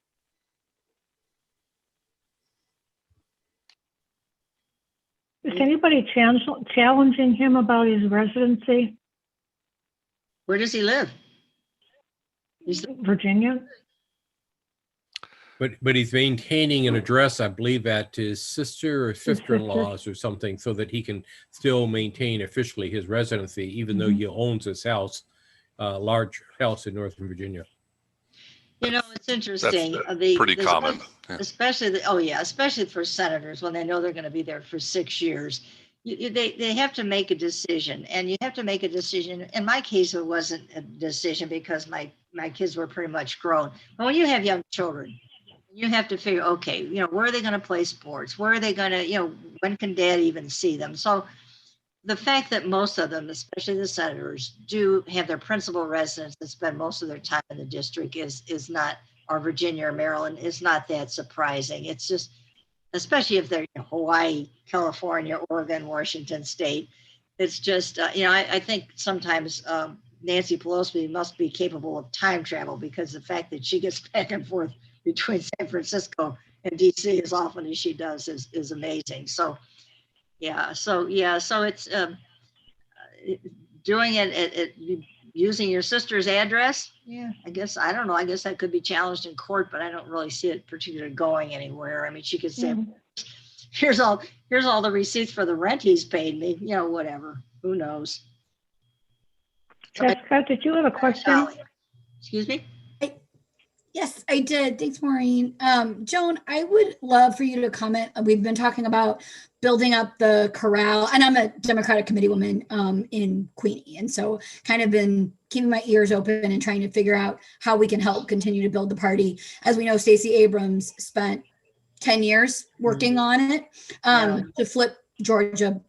Is anybody challenging him about his residency? Where does he live? Virginia. But he's maintaining an address, I believe, at his sister or sister-in-law's or something, so that he can still maintain officially his residency, even though he owns this house, large house in Northern Virginia. You know, it's interesting. That's pretty common. Especially especially for senators when they know they're going to be there for 6 years. They have to make a decision, and you have to make a decision. In my case, it wasn't a decision because my kids were pretty much grown. But when you have young children, you have to figure, okay, you know, where are they going to play sports? Where are they going to, you know, when can dad even see them? So the fact that most of them, especially the senators, do have their principal residence and spend most of their time in the district is not, or Virginia or Maryland, is not that surprising. It's just, especially if they're in Hawaii, California, Oregon, Washington State, it's just, I think sometimes Nancy Pelosi must be capable of time travel, because the fact that she gets back and forth between San Francisco and DC as often as she does is amazing. So it's doing it using your sister's address. Yeah, I guess that could be challenged in court, but I don't really see it particularly going anywhere. I mean, she could say, here's all the receipts for the rent he's paid me, you know, whatever, who knows. Jessica, did you have a question? Excuse me? Yes, I did. Thanks, Maureen. Joan, I would love for you to comment. We've been talking about building up the corral, and I'm a Democratic committee woman in Queenie. And so kind of been keeping my ears open and trying to figure out how we can help continue to build the party. As we know, Stacey Abrams spent 10 years working on it to flip Georgia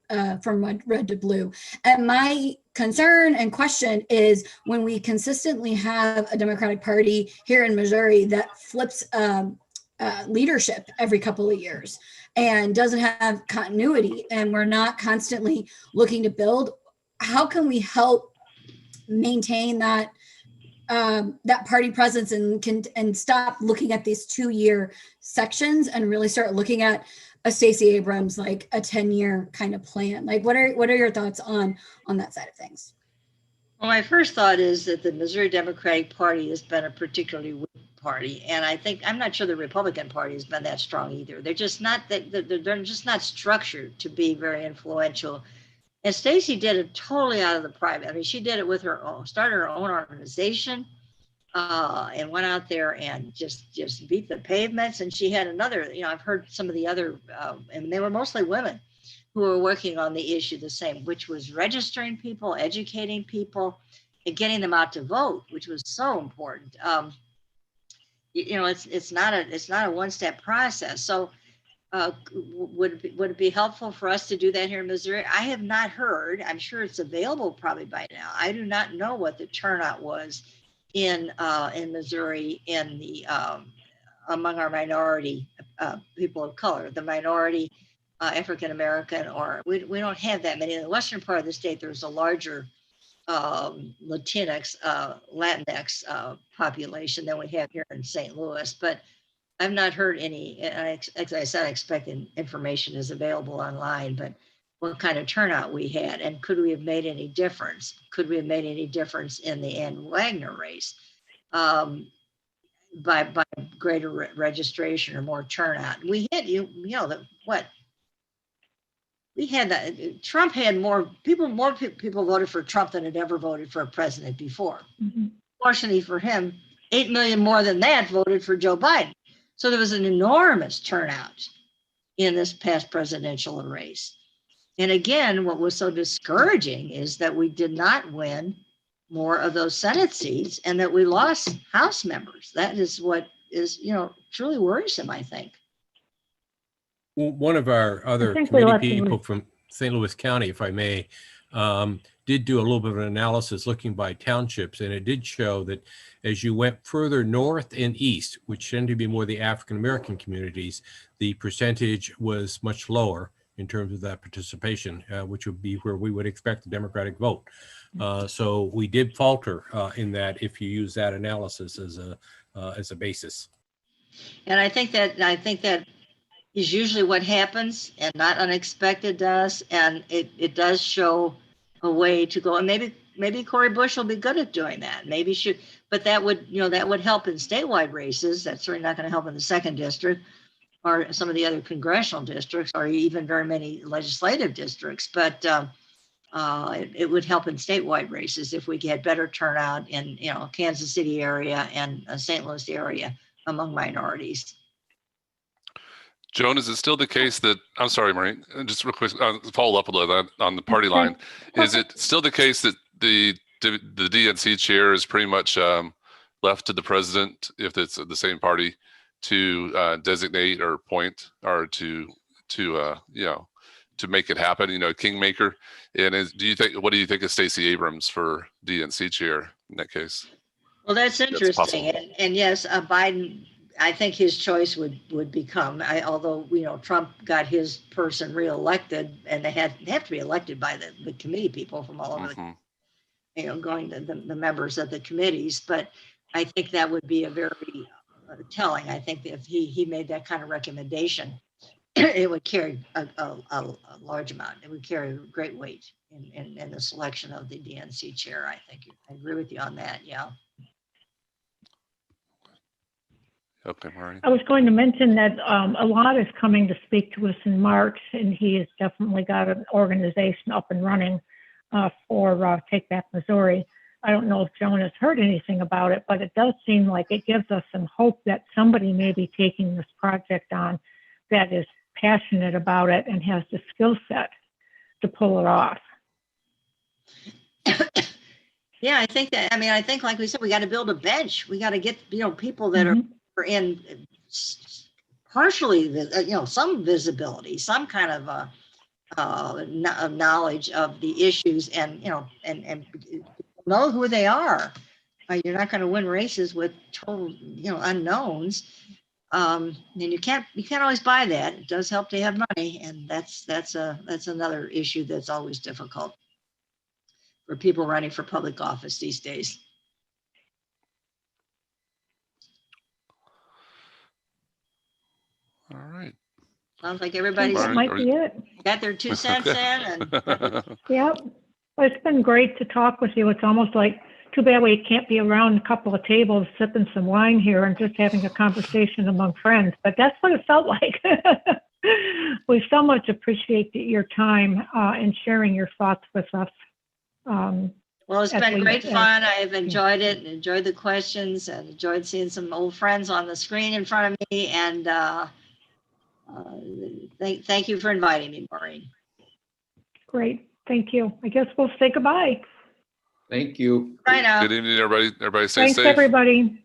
from red to blue. And my concern and question is, when we consistently have a Democratic Party here in Missouri that flips leadership every couple of years and doesn't have continuity, and we're not constantly looking to build, how can we help maintain that that party presence and stop looking at these 2-year sections and really start looking at a Stacey Abrams, like a 10-year kind of plan? Like, what are your thoughts on that side of things? Well, my first thought is that the Missouri Democratic Party has been a particularly weak party, and I'm not sure the Republican Party has been that strong either. They're just not they're just not structured to be very influential. And Stacey did it totally out of the private. I mean, she did it with her own, started her own organization, and went out there and just beat the pavements. And she had another, I've heard some of the other, and they were mostly women who were working on the issue the same, which was registering people, educating people, and getting them out to vote, which was so important. It's not a one-step process. So would it be helpful for us to do that here in Missouri? I have not heard. I'm sure it's available probably by now. I do not know what the turnout was in Missouri in the among our minority people of color, the minority African American, or we don't have that many. In the western part of the state, there's a larger Latinx population than we have here in St. Louis, but I've not heard any. As I said, I expect information is available online, but what kind of turnout we had, and could we have made any difference? Could we have made any difference in the Ann Wagner race by greater registration or more turnout? We had we had that. Trump had more people voted for Trump than had ever voted for a president before. Mm-hmm. Fortunately for him, 8 million more than that voted for Joe Biden. So there was an enormous turnout in this past presidential race. And again, what was so discouraging is that we did not win more of those Senate seats and that we lost House members. That is what is, truly worrisome, I think. One of our other committee people from St. Louis County, if I may, did do a little bit of an analysis looking by townships, and it did show that as you went further north and east, which tend to be more the African-American communities, the percentage was much lower in terms of that participation, which would be where we would expect the Democratic vote. So we did falter in that if you use that analysis as a basis. And I think that is usually what happens and not unexpected to us. And it does show a way to go. And maybe Cori Bush will be good at doing that. Maybe but that would help in statewide races. That's certainly not going to help in the 2nd district or some of the other congressional districts or even very many legislative districts. But it would help in statewide races if we get better turnout in, Kansas City area and St. Louis area among minorities. Joan, is it still the case that, I'm sorry, Maureen, just real quick, follow up a little on the party line. Is it still the case that the DNC chair is pretty much left to the president, if it's the same party, to designate or appoint or to make it happen, kingmaker? And what do you think of Stacey Abrams for DNC chair in that case? Well, that's interesting. And yes, Biden, I think his choice would become, although Trump got his person reelected, and they have to be elected by the committee people from all over going to the members of the committees. But I think that would be a very telling. I think that if he made that kind of recommendation, it would carry a large amount. It would carry great weight in the selection of the DNC chair. I think I agree with you on that. Yeah. Okay, Maureen. I was going to mention that a lot is coming to speak to us in March, and he has definitely got an organization up and running for Take Back Missouri. I don't know if Joan has heard anything about it, but it does seem like it gives us some hope that somebody may be taking this project on that is passionate about it and has the skill set to pull it off. Yeah, I think that, I think, like we said, we got to build a bench. We got to get, people that are in partially, some visibility, some kind of knowledge of the issues, and know who they are. You're not going to win races with total, unknowns. And you can't always buy that. It does help to have money, and that's another issue that's always difficult. for people running for public office these days. All right. Sounds like I think everybody's that might be it. got their 2 cents in and Yep. Well, it's been great to talk with you. It's almost like too bad we can't be around a couple of tables sipping some wine here and just having a conversation among friends, but that's what it felt like. We so much appreciate your time and sharing your thoughts with us. well, it's As been we- great as- fun. I've enjoyed it and enjoyed the questions and enjoyed seeing some old friends on the screen in front of me. And thank you for inviting me, Maureen. Great. Thank you. I guess we'll say goodbye. Thank you. Bye now. Good evening, everybody. Everybody stay Thanks, safe. everybody.